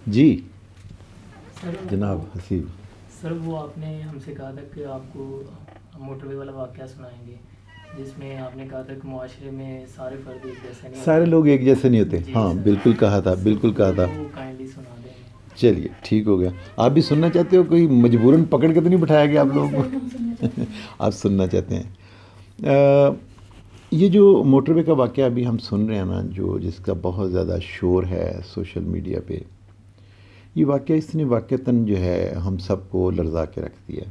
جی سر جناب حسیب. سر وہ آپ نے ہم سے کہا تھا کہ آپ کو موٹر وے والا واقعہ سنائیں گے، جس میں آپ نے کہا تھا کہ معاشرے میں سارے فرد ایک جیسے نہیں سارے ہوتے. لوگ ایک جیسے نہیں ہوتے. جی ہاں سر، بالکل کہا تھا، بالکل کہا تھا. وہ کائنڈلی سنا دیں. چلیے ٹھیک ہو گیا. آپ بھی سننا چاہتے ہو؟ کوئی مجبوراً پکڑ کے تو نہیں بٹھایا گیا آپ لوگوں کو؟ آپ سننا چاہتے ہیں. یہ جو موٹر وے کا واقعہ ابھی ہم سن رہے ہیں نا، جو جس کا بہت زیادہ شور ہے سوشل میڈیا پہ، یہ واقعہ اس نے واقعتاً جو ہے ہم سب کو لرزا کے رکھ دیا.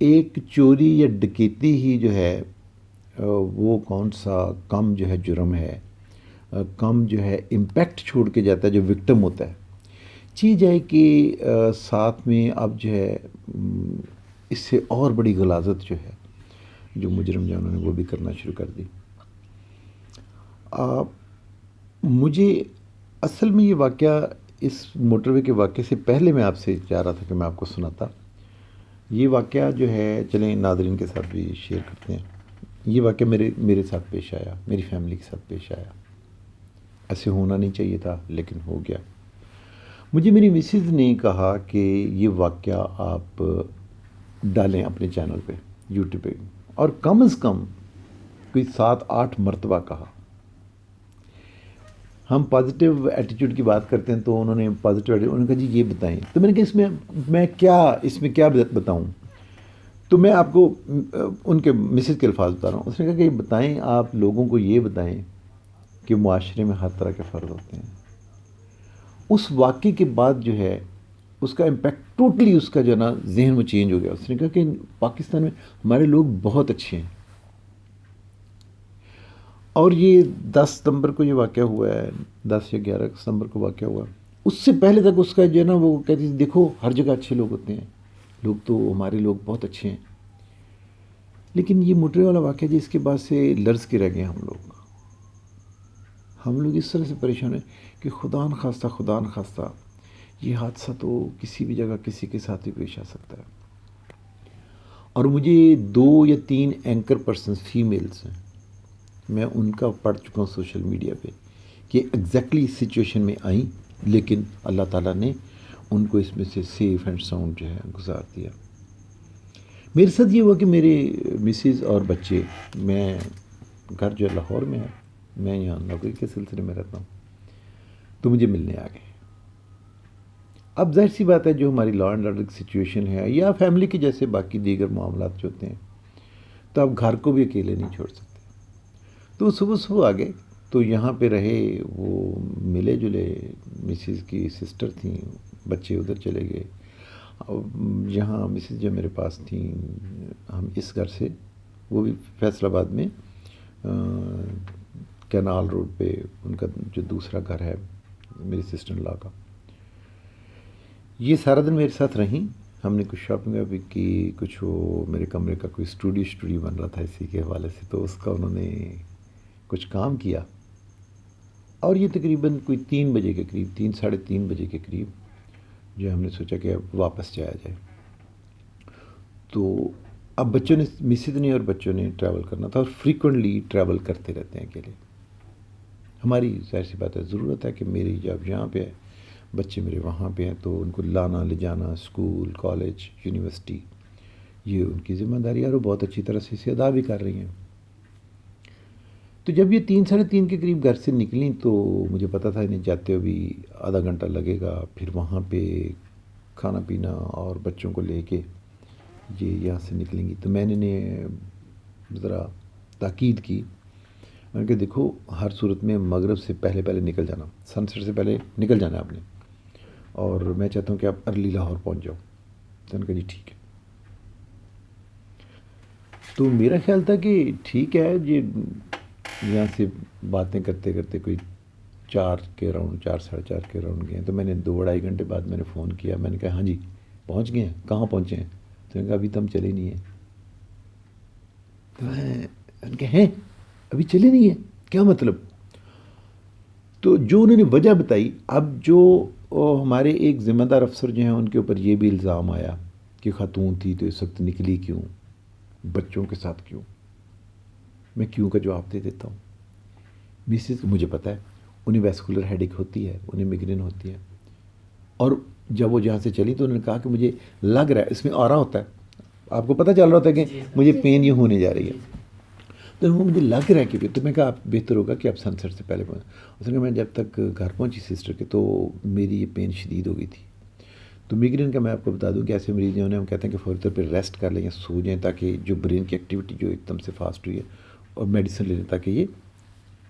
ایک چوری یا ڈکیتی ہی جو ہے وہ کون سا کم جو ہے جرم ہے، کم جو ہے امپیکٹ چھوڑ کے جاتا ہے جو وکٹم ہوتا ہے. چیز ہے کہ ساتھ میں اب جو ہے اس سے اور بڑی غلاظت جو ہے جو مجرم جو انہوں نے وہ بھی کرنا شروع کر دی. مجھے اصل میں یہ واقعہ اس موٹر وے کے واقعے سے پہلے میں آپ سے چاہ رہا تھا کہ میں آپ کو سناتا. یہ واقعہ جو ہے چلیں ناظرین کے ساتھ بھی شیئر کرتے ہیں. یہ واقعہ میرے ساتھ پیش آیا، میری فیملی کے ساتھ پیش آیا. ایسے ہونا نہیں چاہیے تھا لیکن ہو گیا. مجھے میری مسز نے کہا کہ یہ واقعہ آپ ڈالیں اپنے چینل پہ، یوٹیوب پہ، اور کم از کم کوئی 7-8 مرتبہ کہا. ہم پازیٹیو ایٹیٹیوڈ کی بات کرتے ہیں تو انہوں نے پازیٹیو ایٹیٹیوڈ، انہوں نے کہا جی یہ بتائیں. تو میں نے کہا اس میں کیا بتاؤں. تو میں آپ کو ان کے مسز کے الفاظ بتا رہا ہوں. اس نے کہا کہ بتائیں، آپ لوگوں کو یہ بتائیں کہ معاشرے میں ہر طرح کے فرد ہوتے ہیں. اس واقعے کے بعد جو ہے اس کا امپیکٹ ٹوٹلی اس کا جو ہے نا ذہن میں چینج ہو گیا. اس نے کہا کہ پاکستان میں ہمارے لوگ بہت اچھے ہیں. اور یہ 10 ستمبر کو یہ واقعہ ہوا ہے، 10 یا 11 ستمبر کو واقعہ ہوا. اس سے پہلے تک اس کا جو ہے نا وہ کہتی تھی دیکھو ہر جگہ اچھے لوگ ہوتے ہیں، لوگ تو ہمارے لوگ بہت اچھے ہیں. لیکن یہ موٹر والا واقعہ جس کے بعد سے لرز کے رہ گئے ہم لوگ اس طرح سے پریشان ہیں کہ خدا نخواستہ یہ حادثہ تو کسی بھی جگہ کسی کے ساتھ ہی پیش آ سکتا ہے. اور مجھے 2 یا 3 اینکر پرسنز فیمیلز ہیں، میں ان کا پڑھ چکا ہوں سوشل میڈیا پہ کہ ایگزیکٹلی اس سچویشن میں آئیں، لیکن اللہ تعالیٰ نے ان کو اس میں سے سیف اینڈ ساؤنڈ جو ہے گزار دیا. میرے ساتھ یہ ہوا کہ میرے مسز اور بچے، میں گھر جو لاہور میں ہے، میں یہاں نوکری کے سلسلے میں رہتا ہوں، تو مجھے ملنے آ گئے. اب ظاہر سی بات ہے جو ہماری لا اینڈ آرڈر کی سچویشن ہے یا فیملی کے جیسے باقی دیگر معاملات جو ہوتے ہیں، تو اب گھر کو بھی اکیلے نہیں چھوڑ سکتے. تو صبح آ گئے تو یہاں پہ رہے، وہ ملے جلے، مسز کی سسٹر تھیں، بچے ادھر چلے گئے. یہاں مسز جو میرے پاس تھیں، ہم اس گھر سے، وہ بھی فیصل آباد میں کینال روڈ پہ ان کا جو دوسرا گھر ہے میری سسٹر ان لا کا، یہ سارا دن میرے ساتھ رہیں. ہم نے کچھ شاپنگ وابنگ کی، کچھ وہ میرے کمرے کا کوئی اسٹوڈیو بن رہا تھا اسی کے حوالے سے، تو اس کا انہوں نے کچھ کام کیا. اور یہ تقریباً کوئی 3 بجے کے قریب، 3 ساڑھے 3 بجے کے قریب جو ہم نے سوچا کہ اب واپس جایا جائے. تو اب بچوں نے، مسز نے اور بچوں نے ٹریول کرنا تھا، اور فریکوینٹلی ٹریول کرتے رہتے ہیں اکیلے. ہماری ظاہر سی بات ہے ضرورت ہے کہ میری جب یہاں پہ ہے، بچے میرے وہاں پہ ہیں، تو ان کو لانا لے جانا اسکول، کالج، یونیورسٹی، یہ ان کی ذمہ داری ہے اور وہ بہت اچھی طرح سے اسے ادا بھی کر رہی ہیں. تو جب یہ 3 ساڑھے 3 کے قریب گھر سے نکلیں تو مجھے پتا تھا انہیں جاتے ہوئے بھی آدھا گھنٹہ لگے گا، پھر وہاں پہ کھانا پینا اور بچوں کو لے کے یہ یہاں سے نکلیں گی. تو میں نے انہیں ذرا تاکید کی، میں نے کہا دیکھو ہر صورت میں مغرب سے پہلے نکل جانا، سن سیٹ سے پہلے نکل جانا آپ نے، اور میں چاہتا ہوں کہ آپ ارلی لاہور پہنچ جاؤ. تو انہوں نے کہا جی ٹھیک ہے. تو میرا خیال تھا کہ ٹھیک ہے جی، یہاں سے باتیں کرتے کرتے کوئی 4 کے راؤنڈ، 4 ساڑھے 4 کے راؤنڈ گئے. تو میں نے 2 ڈھائی گھنٹے بعد میں نے فون کیا، میں نے کہا ہاں جی پہنچ گئے ہیں، کہاں پہنچے ہیں؟ تو انہوں نے کہا ابھی تو ہم چلے نہیں ہیں. تو میں کہا ہیں ابھی چلے نہیں ہیں، کیا مطلب؟ تو جو انہوں نے وجہ بتائی، اب جو ہمارے ایک ذمہ دار افسر جو ہیں ان کے اوپر یہ بھی الزام آیا کہ خاتون تھی تو اس وقت نکلی کیوں، بچوں کے ساتھ کیوں. میں کیوں کا جواب دے دیتا ہوں. مسز مجھے پتہ ہے انہیں ویسکولر ہیڈیک ہوتی ہے، انہیں میگرین ہوتی ہے، اور جب وہ جہاں سے چلی تو انہوں نے کہا کہ مجھے لگ رہا ہے، اس میں آرا ہوتا ہے، آپ کو پتہ چل رہا ہوتا ہے کہ جی سر۔ مجھے پین یہ ہونے جا رہی جی ہے، سر۔ تو وہ مجھے لگ رہا ہے کہ تو میں کہا آپ بہتر ہوگا کہ آپ سن سیٹ سے پہلے پہنچیں۔ اس نے کہا میں جب تک گھر پہنچی سسٹر کے تو میری یہ پین شدید ہو گئی تھی۔ تو میگرین کا میں آپ کو بتا دوں کہ ایسے مریض جو ہیں ہم کہتے ہیں کہ فوری طور پہ ریسٹ کر لیں یا سو جائیں، تاکہ جو برین کی ایکٹیویٹی جو ایک دم سے فاسٹ ہوئی ہے، اور میڈیسن لے لیں تاکہ یہ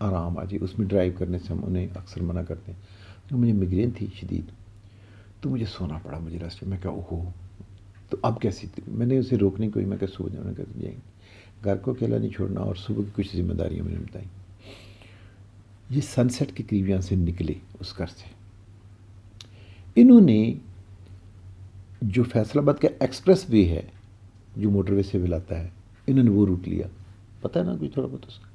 آرام آ جائے۔ اس میں ڈرائیو کرنے سے ہم انہیں اکثر منع کرتے ہیں۔ تو مجھے میگرین تھی شدید، تو مجھے سونا پڑا، مجھے ریسٹ میں کہا اوہو، تو اب کیسی تھی؟ میں نے اسے روکنے کو ہی، میں کہا سو جاؤں، میں کہا جائیں گے، گھر کو اکیلا نہیں چھوڑنا، اور صبح کی کچھ ذمہ داریاں میں نے بتائیں۔ یہ سن سیٹ کے قریب یہاں سے نکلے اس گھر سے، انہوں نے جو فیصل آباد کا ایکسپریس وے ہے جو موٹر وے سے ملاتا ہے، انہوں نے وہ روٹ لیا، پتہ ہے نا کچھ تھوڑا بہت اس کا۔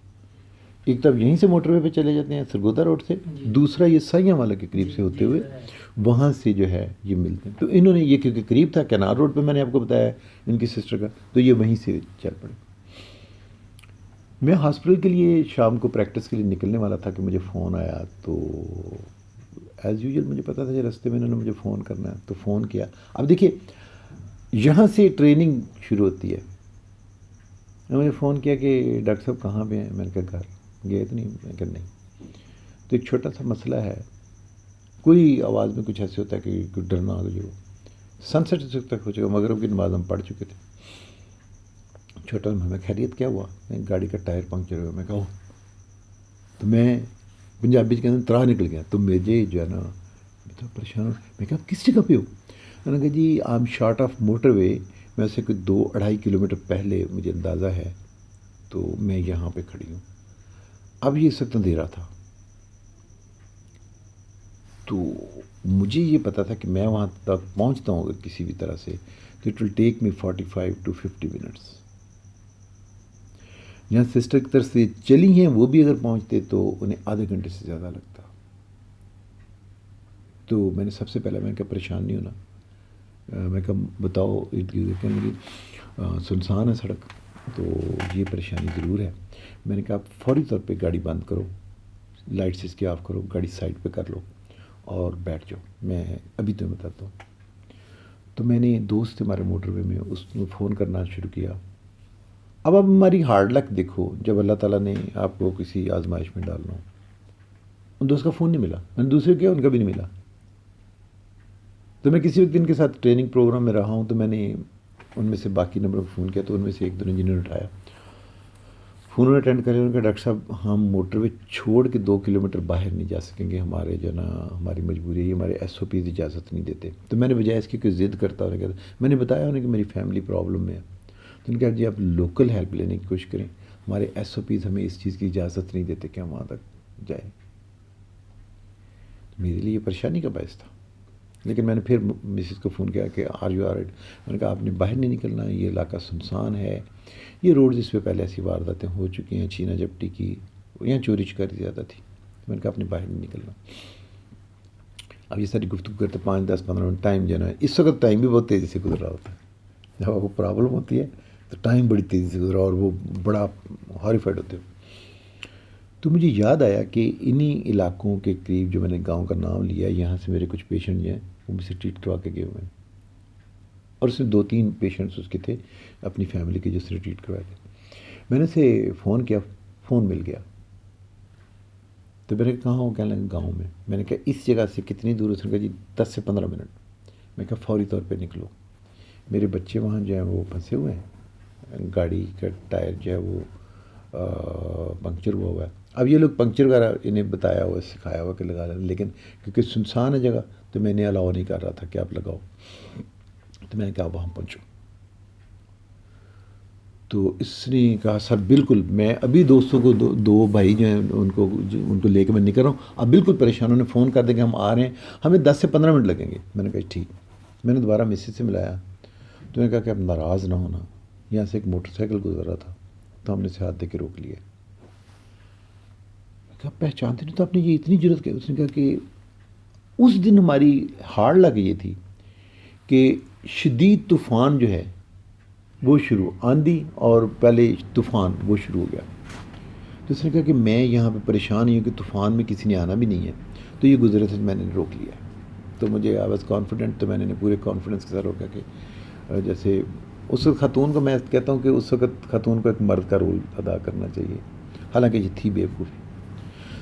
ایک طرف یہیں سے موٹر وے پہ چلے جاتے ہیں سرگودا روڈ سے، جی۔ دوسرا یہ سائیاں والا کے قریب جی سے ہوتے جی ہوئے سر۔ وہاں سے جو ہے یہ ملتے ہیں۔ تو انہوں نے یہ کیونکہ قریب تھا، کینار روڈ پہ میں نے آپ کو بتایا ان کی سسٹر کا، تو یہ وہیں سے چل پڑے۔ میں ہاسپٹل کے لیے شام کو پریکٹس کے لیے نکلنے والا تھا کہ مجھے فون آیا، تو ایز یوزول مجھے پتا تھا کہ راستے میں انہوں نے مجھے فون کرنا ہے، تو فون کیا۔ اب دیکھیے یہاں سے ٹریننگ شروع ہوتی ہے، انہوں نے مجھے فون کیا کہ ڈاکٹر صاحب کہاں پہ ہیں؟ میں نے کہا گھر گئے تو نہیں؟ میں نے کہا نہیں۔ تو ایک چھوٹا سا مسئلہ ہے، کوئی آواز میں کچھ ایسے ہوتا ہے کہ کوئی ڈرنا ہو جو سن سیٹ تک ہو چکا، مغرب کی نماز ہم پڑھ چکے تھے۔ چھوٹا میں خیریت کیا ہوا؟ گاڑی کا ٹائر پنکچر ہوا۔ میں کہا تو میں پنجابی کے اندر ترا نکل گیا، تو مجھے جو ہے نا میں تو پریشان ہوں۔ میں کہا کس جگہ پہ ہو؟ انہوں نے کہا جی I am short of motorway, میں سے کوئی 2-2.5 کلومیٹر پہلے مجھے اندازہ ہے، تو میں یہاں پہ کھڑی ہوں۔ اب یہ اس وقت اندھیرا تھا، تو مجھے یہ پتا تھا کہ میں وہاں تک پہنچتا ہوں اگر کسی بھی طرح سے تو it will take me 45 to 50 minutes. جہاں سسٹر کی طرف سے چلی ہیں وہ بھی اگر پہنچتے تو انہیں آدھے گھنٹے سے زیادہ لگتا۔ تو میں نے سب سے پہلے میں نے کہا پریشان نہیں ہونا، میں کہا بتاؤ ارد گرد کہ میری سنسان ہے سڑک، تو یہ پریشانی ضرور ہے۔ میں نے کہا آپ فوری طور پہ گاڑی بند کرو، لائٹس اس کی آف کرو، گاڑی سائڈ پہ کر لو اور بیٹھ جاؤ، میں ابھی تمہیں بتاتا ہوں۔ تو میں نے دوست ہمارے موٹر وے میں اس نے فون کرنا شروع کیا۔ اب ہماری ہارڈ لک دیکھو، جب اللہ تعالیٰ نے آپ کو کسی آزمائش میں ڈالنا ہو، ان دوست کا فون نہیں ملا، میں نے دوسرے کیا ان کا بھی نہیں ملا۔ تو میں کسی وقت ان کے ساتھ ٹریننگ پروگرام میں رہا ہوں، تو میں نے ان میں سے باقی نمبر کو فون کیا، تو ان میں سے ایک دو نے جنہوں نے اٹھایا فون انہیں اٹینڈ کر لیا۔ انہوں نے کہا ڈاکٹر صاحب ہم موٹر وے چھوڑ کے 2 کلومیٹر باہر نہیں جا سکیں گے، ہمارے جو نا ہماری مجبوری ہے، ہمارے ایس او پیز اجازت نہیں دیتے۔ تو میں نے بجائے اس کی کوئی ضد کرتا انہیں کہتا، میں نے بتایا انہیں کہ میری فیملی پرابلم میں ہے، تو انہوں نے کہا جی آپ لوکل ہیلپ لینے کی کوشش کریں، ہمارے ایس او پیز ہمیں اس چیز کی اجازت نہیں دیتے کہ ہم وہاں تک جائیں۔ میرے لیے یہ پریشانی کا باعث تھا، لیکن میں نے پھر مسز کو فون کیا کہ آر یو آلرائٹ؟ میں نے کہا آپ نے باہر نہیں نکلنا، یہ علاقہ سنسان ہے، یہ روڈ جس پہ پہلے ایسی وارداتیں ہو چکی ہیں، چھینا جھپٹی کی، یہاں چوری چکاری زیادہ تھی، میں نے کہا آپ نے باہر نہیں نکلنا۔ اب یہ ساری گفتگو کرتے 5-10-15 منٹ ٹائم جو ہے نا، اس وقت ٹائم بھی بہت تیزی سے گزر رہا ہوتا ہے، جب آپ کو پرابلم ہوتی ہے تو ٹائم بڑی تیزی سے گزرا اور وہ بڑا ہاریفائڈ ہوتے ہو۔ تو مجھے یاد آیا کہ انہی علاقوں کے قریب جو میں نے گاؤں کا نام لیا، یہاں سے میرے کچھ پیشنٹ جو ہیں وہ مجھ سے ٹریٹ کروا کے گئے ہوئے ہیں، اور اس میں 2-3 پیشنٹس اس کے تھے اپنی فیملی کے جس سے ٹریٹ کروائے تھے۔ میں نے اسے فون کیا، فون مل گیا، تو میں نے کہا کہاں ہو؟ کہنے لگا گاؤں میں۔ میں نے کہا اس جگہ سے کتنی دور؟ اس نے کہا جی 10 سے 15 منٹ۔ میں کہا فوری طور پہ نکلو، میرے بچے وہاں جو ہیں وہ پھنسے ہوئے ہیں، گاڑی کا ٹائر جو ہے وہ پنکچر ہوا ہے۔ اب یہ لوگ پنکچر وغیرہ انہیں بتایا ہوا سکھایا ہوا کہ لگا لیں، لیکن کیونکہ سنسان ہے جگہ تو میں نے الاؤ نہیں کر رہا تھا کہ آپ لگاؤ، تو میں نے کہا وہاں پہنچو۔ تو اس نے کہا سر بالکل، میں ابھی دوستوں کو دو بھائی جو ہیں ان کو لے کے میں نکل رہا ہوں، اب بالکل پریشان، انہوں نے فون کر دیں کہ ہم آ رہے ہیں، ہمیں 10 سے 15 منٹ لگیں گے۔ میں نے کہا ٹھیک۔ میں نے دوبارہ مسز سے ملایا، تو نے کہا کہ اب ناراض نہ ہونا، یہاں سے ایک موٹر سائیکل گزر رہا تھا تو ہم نے اسے ہاتھ دے کے روک لیا۔ میں کہا پہچانتے نہیں تو آپ نے یہ اتنی جرت کی؟ اس نے کہا کہ اس دن ہماری ہارڈ لگ یہ تھی کہ شدید طوفان جو ہے وہ شروع، آندھی اور پہلے طوفان وہ شروع ہو گیا۔ تو اس نے کہا کہ میں یہاں پہ پریشان ہی ہوں کہ طوفان میں کسی نے آنا بھی نہیں ہے، تو یہ گزرے تھے میں نے روک لیا. تو مجھے آئی واز کانفیڈنٹ، تو میں نے پورے کانفیڈنس کے ساتھ روکا کہ جیسے اس وقت خاتون کو میں کہتا ہوں کہ اس وقت خاتون کو ایک مرد کا رول ادا کرنا چاہیے، حالانکہ یہ تھی بیوقوفی.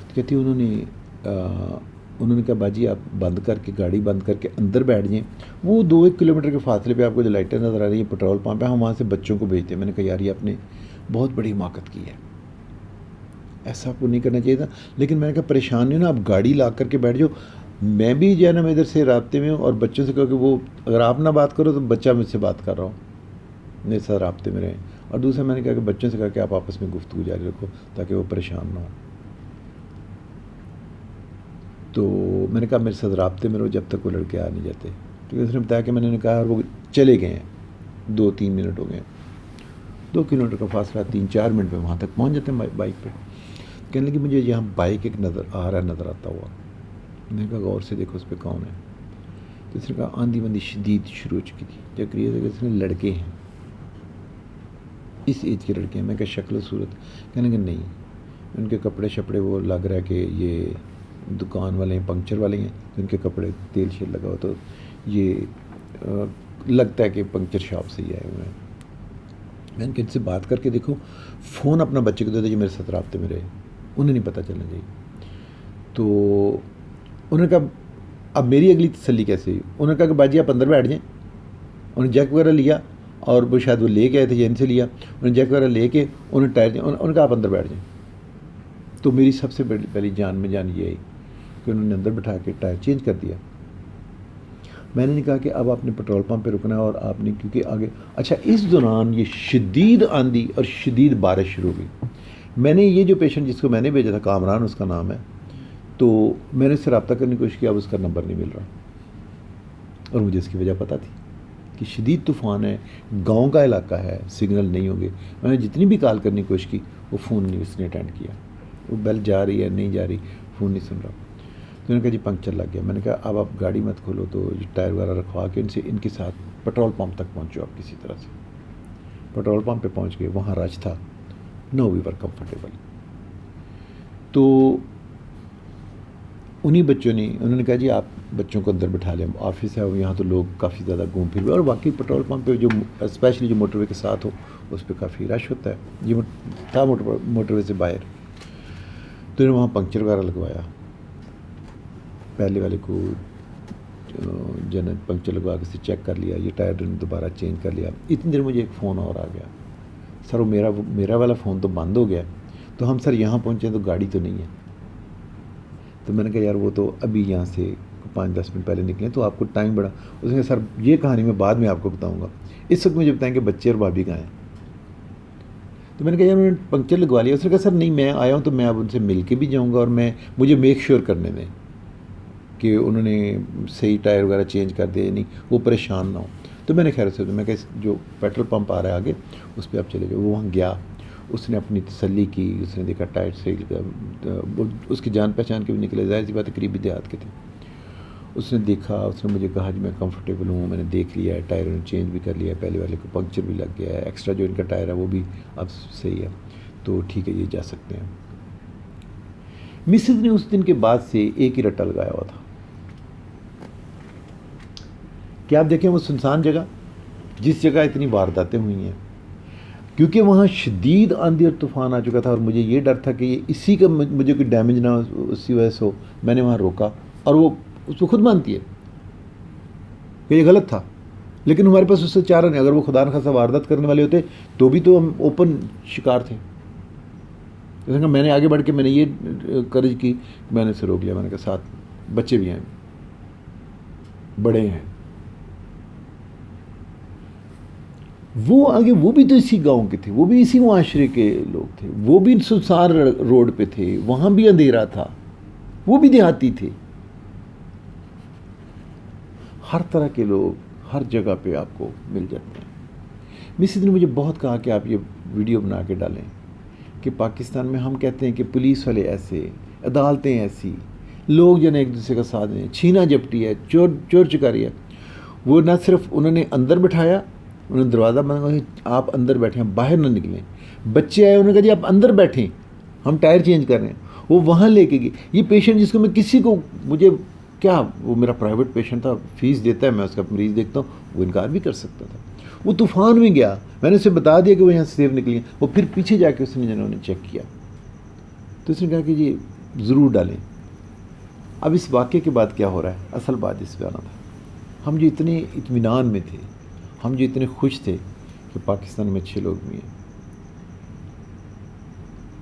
تو کہتی انہوں نے کہا باجی آپ بند کر کے گاڑی بند کر کے اندر بیٹھ جائیں. وہ 2-1 کلومیٹر کے فاصلے پہ آپ کو جو لائٹیں نظر آ رہی ہیں پیٹرول پمپ ہے، ہم وہاں سے بچوں کو بھیجتے ہیں. میں نے کہا یار یہ آپ نے بہت بڑی حماقت کی ہے، ایسا آپ کو نہیں کرنا چاہیے تھا. لیکن میں نے کہا پریشان نہیں ہو نا، آپ گاڑی لا کر کے بیٹھ جاؤ. میں بھی جو ہے نا میں ادھر سے رابطے میں ہوں، اور بچوں سے کہا کہ وہ اگر آپ نہ بات کرو تو بچہ مجھ سے بات کر رہا ہوں، میرے ساتھ رابطے میں رہیں. اور دوسرا میں نے کہا کہ بچوں سے کہا کہ آپ آپس میں گفتگو جاری رکھو تاکہ وہ پریشان نہ ہو. تو میں نے کہا میرے ساتھ رابطے میں رہو جب تک وہ لڑکے آ نہیں جاتے. تو اس نے بتایا کہ میں نے کہا اور وہ چلے گئے ہیں، 2-3 منٹ ہو گئے ہیں. 2 کلومیٹر کا فاصلہ 3-4 منٹ میں وہاں تک پہنچ جاتے ہیں بائک پہ. کہنے لگی مجھے یہاں بائک ایک نظر آتا ہوا. میں نے کہا غور سے دیکھو اس پہ کون ہے. تو اس نے کہا آندھی بندی شدید شروع ہو چکی تھی. جب قریب اس نے لڑکے ہیں، اس ایج کے لڑکے ہیں. میں کہا شکل و صورت؟ کہنے کہ نہیں، ان کے کپڑے شپڑے وہ لگ رہا ہے کہ یہ دکان والے ہیں، پنکچر والے ہیں. ان کے کپڑے تیل شیل لگا ہوا، تو یہ لگتا ہے کہ پنکچر شاپ سے ہی آئے ہوئے ہیں. میں نے کہا ان سے بات کر کے دیکھو، فون اپنا بچے کو دے دو جو میرے ساتھ رابطے میں رہے، انہیں نہیں پتہ چلنا چاہیے. تو انہوں نے کہا اب میری اگلی تسلی کیسے ہوئی؟ انہوں نے کہا کہ باجی آپ اندر بیٹھ جائیں. انہوں نے جیک وغیرہ لیا، اور وہ شاید وہ لے کے آئے تھے یا ان سے لیا. انہوں نے جیک وغیرہ لے کے انہوں نے ٹائر انہوں نے کہا آپ اندر بیٹھ جائیں. تو میری سب سے پہلی جان میں جان یہ آئی کہ انہوں نے اندر بٹھا کے ٹائر چینج کر دیا. میں نے نہیں کہا کہ اب آپ نے پیٹرول پمپ پہ رکنا ہے، اور آپ نے کیونکہ آگے اچھا اس دوران یہ شدید آندھی اور شدید بارش شروع ہوئی. میں نے یہ جو پیشنٹ جس کو میں نے بھیجا تھا، کامران اس کا نام ہے، تو میں نے اس سے رابطہ کرنے کی کوشش کیا، اب اس کا نمبر نہیں مل رہا. اور مجھے اس کی وجہ پتہ تھی کہ شدید طوفان ہے، گاؤں کا علاقہ ہے، سگنل نہیں ہوں گے. میں نے جتنی بھی کال کرنے کی کوشش کی وہ فون نہیں اس نے اٹینڈ کیا. وہ بیل جا رہی ہے نہیں جا رہی، فون نہیں سن رہا. تو انہوں نے کہا جی پنکچر لگ گیا. میں نے کہا اب آپ گاڑی مت کھولو، تو یہ ٹائر وغیرہ رکھوا کے ان کے ساتھ پیٹرول پمپ تک پہنچو. آپ کسی طرح سے پیٹرول پمپ پہ پہنچ گئے، وہاں رش تھا. نو وی ور کمفرٹیبل. تو انہی بچوں نے انہوں نے کہا جی آپ بچوں کو اندر بٹھا لیں، آفس ہے یہاں تو لوگ کافی زیادہ گھوم پھر ہوئے. اور باقی پیٹرول پمپ پہ جو اسپیشلی جو موٹر وے کے ساتھ ہو اس پہ کافی رش ہوتا ہے. یہ تھا موٹر وے سے باہر. تو انہوں نے وہاں پنکچر وغیرہ لگوایا. پہلے والے کو پنکچر لگوا کے چیک کر لیا، یہ ٹائر دوبارہ چینج کر لیا. اتنی دیر مجھے ایک فون اور آ گیا، سر وہ میرا والا فون تو بند ہو گیا، تو ہم سر یہاں پہنچے تو گاڑی تو نہیں ہے. تو میں نے کہا یار وہ تو ابھی یہاں سے 5-10 منٹ پہلے نکلیں تو آپ کو ٹائم بڑا. اس نے کہا سر یہ کہانی میں بعد میں آپ کو بتاؤں گا، اس وقت مجھے بتائیں کہ بچے اور بھابھی کہاں ہیں. تو میں نے کہا یار انہوں نے پنکچر لگوا لیا. اس نے کہا سر نہیں میں آیا ہوں تو میں اب ان سے مل کے بھی جاؤں گا، اور مجھے میک شیور کرنے دیں کہ انہوں نے صحیح ٹائر وغیرہ چینج کر دیا، نہیں وہ پریشان نہ ہو. تو میں نے خیر سے میں کہا جو پیٹرول پمپ آ رہا ہے آگے اس پہ آپ چلے جاؤ. وہ وہاں گیا، اس نے اپنی تسلی کی، اس نے دیکھا ٹائر صحیح، اس کی جان پہچان کے بھی نکلے، ظاہر سی بات ہے قریبی دیہات کے تھے. اس نے دیکھا، اس نے مجھے کہا جی میں کمفرٹیبل ہوں، میں نے دیکھ لیا ہے، ٹائر نے چینج بھی کر لیا ہے، پہلے والے کو پنکچر بھی لگ گیا ہے، ایکسٹرا جو ان کا ٹائر ہے وہ بھی اب صحیح ہے، تو ٹھیک ہے یہ جا سکتے ہیں. مسز نے اس دن کے بعد سے ایک ہی رٹا لگایا ہوا تھا کہ آپ دیکھیں وہ سنسان جگہ، جس جگہ اتنی وارداتیں ہوئی ہیں، کیونکہ وہاں شدید آندھی اور طوفان آ چکا تھا، اور مجھے یہ ڈر تھا کہ اسی کا مجھے کوئی ڈیمیج نہ ہو، اسی وجہ سے ہو. میں نے وہاں روکا، اور وہ اس کو خود مانتی ہے کہ یہ غلط تھا، لیکن ہمارے پاس اس سے چارہ نہیں. اگر وہ خدا نخواستہ واردات کرنے والے ہوتے تو بھی تو ہم اوپن شکار تھے. میں نے آگے بڑھ کے میں نے یہ کرج کی، میں نے اسے روک لیا. میں نے کہا ساتھ بچے بھی ہیں، بڑے ہیں، وہ آگے وہ بھی تو اسی گاؤں کے تھے، وہ بھی اسی معاشرے کے لوگ تھے، وہ بھی سنسار روڈ پہ تھے، وہاں بھی اندھیرا تھا، وہ بھی دیہاتی تھے. ہر طرح کے لوگ ہر جگہ پہ آپ کو مل جاتے ہیں. مسز نے مجھے بہت کہا کہ آپ یہ ویڈیو بنا کے ڈالیں کہ پاکستان میں ہم کہتے ہیں کہ پولیس والے ایسے، عدالتیں ایسی، لوگ جو ہے ایک دوسرے کا ساتھ دیں، چھینا جپٹی ہے، چور چکاری ہے. وہ نہ صرف انہوں نے اندر بٹھایا، انہوں نے دروازہ بند کر، آپ اندر بیٹھیں، باہر نہ نکلیں. بچے آئے، انہوں نے کہا جی آپ اندر بیٹھیں، ہم ٹائر چینج کر رہے ہیں. وہ وہاں لے کے گئی. یہ پیشنٹ جس کو میں کسی کو, مجھے کیا, وہ میرا پرائیویٹ پیشنٹ تھا, فیس دیتا ہے, میں اس کا مریض دیکھتا ہوں, وہ انکار بھی کر سکتا تھا. وہ طوفان میں گیا, میں نے اسے بتا دیا کہ وہ یہاں سے سیف نکلی. وہ پھر پیچھے جا کے اس نے جنہوں نے چیک کیا تو اس نے کہا کہ جی ضرور ڈالیں. اب اس واقعے کے بعد کیا ہو رہا ہے, اصل بات اس پہ آنا تھا. ہم جو اتنے اطمینان میں تھے, ہم جو اتنے خوش تھے کہ پاکستان میں 6 لوگ بھی ہیں,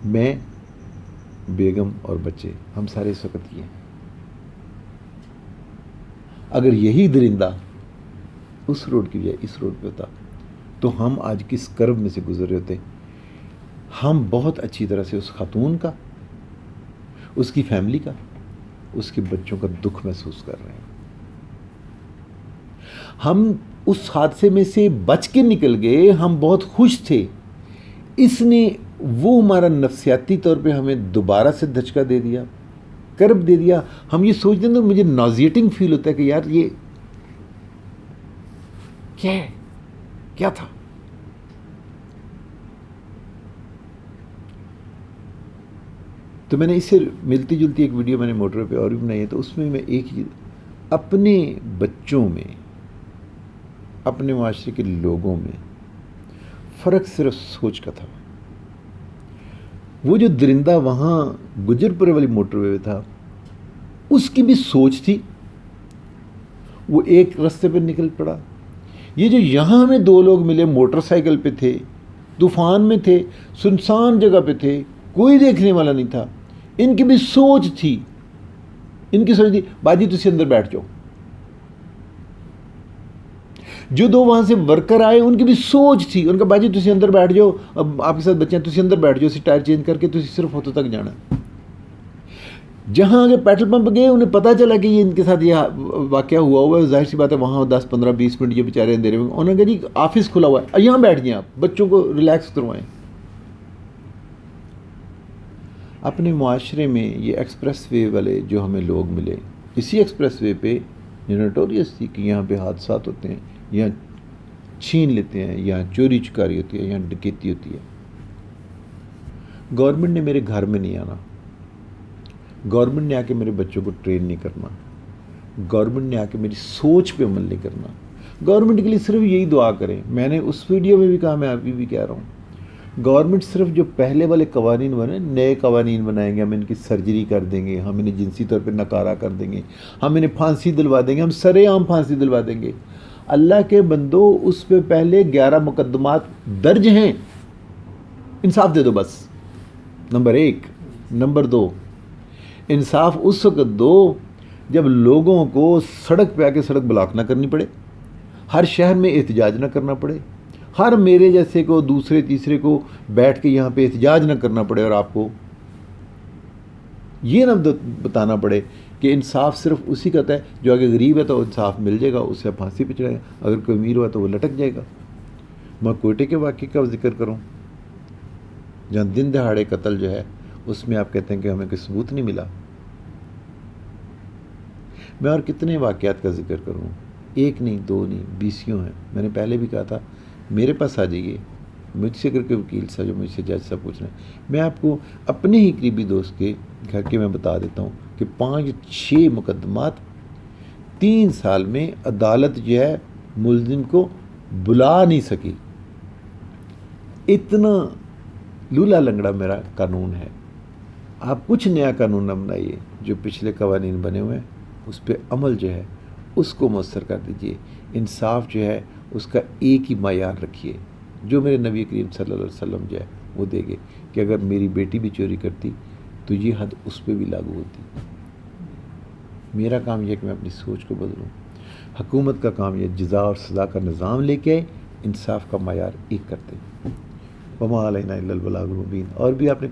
میں, بیگم اور بچے, ہم سارے اس وقت یہ ہیں. اگر یہی درندہ اس روڈ کی بجائے اس روڈ پہ ہوتا تو ہم آج کس کرب میں سے گزر رہے ہوتے. ہم بہت اچھی طرح سے اس خاتون کا, اس کی فیملی کا, اس کے بچوں کا دکھ محسوس کر رہے ہیں. ہم اس حادثے میں سے بچ کے نکل گئے, ہم بہت خوش تھے. اس نے وہ ہمارا نفسیاتی طور پہ ہمیں دوبارہ سے دھچکا دے دیا, کرب دے دیا. ہم یہ سوچتے ہیں تو مجھے نازیٹنگ فیل ہوتا ہے کہ یار یہ کیا ہے, کیا تھا. تو میں نے اس سے ملتی جلتی ایک ویڈیو میں نے موٹر پہ اور بھی بنائی ہے. تو اس میں میں ایک ہی, اپنے بچوں میں, اپنے معاشرے کے لوگوں میں فرق صرف سوچ کا تھا. وہ جو درندہ وہاں گجر پورے والی موٹر وے تھا, اس کی بھی سوچ تھی, وہ ایک راستے پہ نکل پڑا. یہ جو یہاں ہمیں 2 لوگ ملے, موٹر سائیکل پہ تھے, طوفان میں تھے, سنسان جگہ پہ تھے, کوئی دیکھنے والا نہیں تھا, ان کی بھی سوچ تھی. ان کی سوچ تھی باجی تسی اندر بیٹھ جاؤ. جو 2 وہاں سے ورکر آئے, ان کی بھی سوچ تھی, ان کا باجی تسی اندر بیٹھ جاؤ, اب آپ کے ساتھ بچے ہیں, تسی اندر بیٹھ جاؤ, اسی ٹائر چینج کر کے تسی صرف ہوتوں تک جانا. جہاں آگے پیٹرول پمپ گئے, انہیں پتہ چلا کہ یہ ان کے ساتھ یہ واقعہ ہوا ہے. ظاہر سی بات ہے وہاں 10 15 20 منٹ یہ بیچارے اندھیرے میں. انہوں نے کہا جی آفس کھلا ہوا ہے, یہاں بیٹھ جائیں, آپ بچوں کو ریلیکس کروائیں. اپنے معاشرے میں یہ ایکسپریس وے والے جو ہمیں لوگ ملے, اسی ایکسپریس وے پہ یہ نوٹوریس تھی کہ یہاں پہ حادثات ہوتے ہیں, یہاں چھین لیتے ہیں, یہاں چوری چکاری ہوتی ہے, یہاں ڈکیتی ہوتی ہے. گورنمنٹ نے میرے گھر میں نہیں آنا, گورنمنٹ نے آ کے میرے بچوں کو ٹرین نہیں کرنا, گورنمنٹ نے آ کے میری سوچ پہ عمل نہیں کرنا. گورنمنٹ کے لیے صرف یہی دعا کریں. میں نے اس ویڈیو میں بھی کہا, میں ابھی بھی کہہ رہا ہوں, گورنمنٹ صرف جو پہلے والے قوانین بنے, نئے قوانین بنائیں گے, ہم ان کی سرجری کر دیں گے, ہم انہیں جنسی طور پہ نکارہ کر دیں گے, ہم انہیں پھانسی دلوا دیں گے, ہم سرے عام پھانسی دلوا دیں گے. اللہ کے بندو, اس پہ پہلے 11 مقدمات درج ہیں, انصاف دے دو بس. نمبر 1. نمبر 2, انصاف اس وقت دو جب لوگوں کو سڑک پہ آ کے سڑک بلاک نہ کرنی پڑے, ہر شہر میں احتجاج نہ کرنا پڑے, ہر میرے جیسے کو دوسرے تیسرے کو بیٹھ کے یہاں پہ احتجاج نہ کرنا پڑے, اور آپ کو یہ نہ بتانا پڑے کہ انصاف صرف اسی کا ہے جو اگر غریب ہے تو انصاف مل جائے گا, اسے پھانسی پہ چڑھائے گا, اگر کوئی امیر ہوا تو وہ لٹک جائے گا. میں کوئٹے کے واقعے کا ذکر کروں جہاں دن دہاڑے قتل جو ہے, اس میں آپ کہتے ہیں کہ ہمیں کوئی ثبوت نہیں ملا. میں اور کتنے واقعات کا ذکر کروں, 1 نہیں 2 نہیں 20 ہیں. میں نے پہلے بھی کہا تھا میرے پاس آ جائیے, مجھ سے اگر کوئی وکیل صاحب جو مجھ سے جج صاحب پوچھ رہے ہیں, میں آپ کو اپنے ہی قریبی دوست کے گھر کے میں بتا دیتا ہوں کہ 5-6 مقدمات 3 سال میں عدالت جو ہے ملزم کو بلا نہیں سکی. اتنا لولا لنگڑا میرا قانون ہے. آپ کچھ نیا قانون نہ بنائیے, جو پچھلے قوانین بنے ہوئے ہیں اس پہ عمل جو ہے اس کو مؤثر کر دیجئے. انصاف جو ہے اس کا ایک ہی معیار رکھیے جو میرے نبی کریم صلی اللہ علیہ وسلم جو ہے وہ دے گے, کہ اگر میری بیٹی بھی چوری کرتی تو یہ حد اس پہ بھی لاگو ہوتی. میرا کام یہ ہے کہ میں اپنی سوچ کو بدلوں. حکومت کا کام یہ جزا اور سزا کا نظام لے کے آئے, انصاف کا معیار ایک کرتے. وما علینا الا البلاغ المبین. اور بھی آپ نے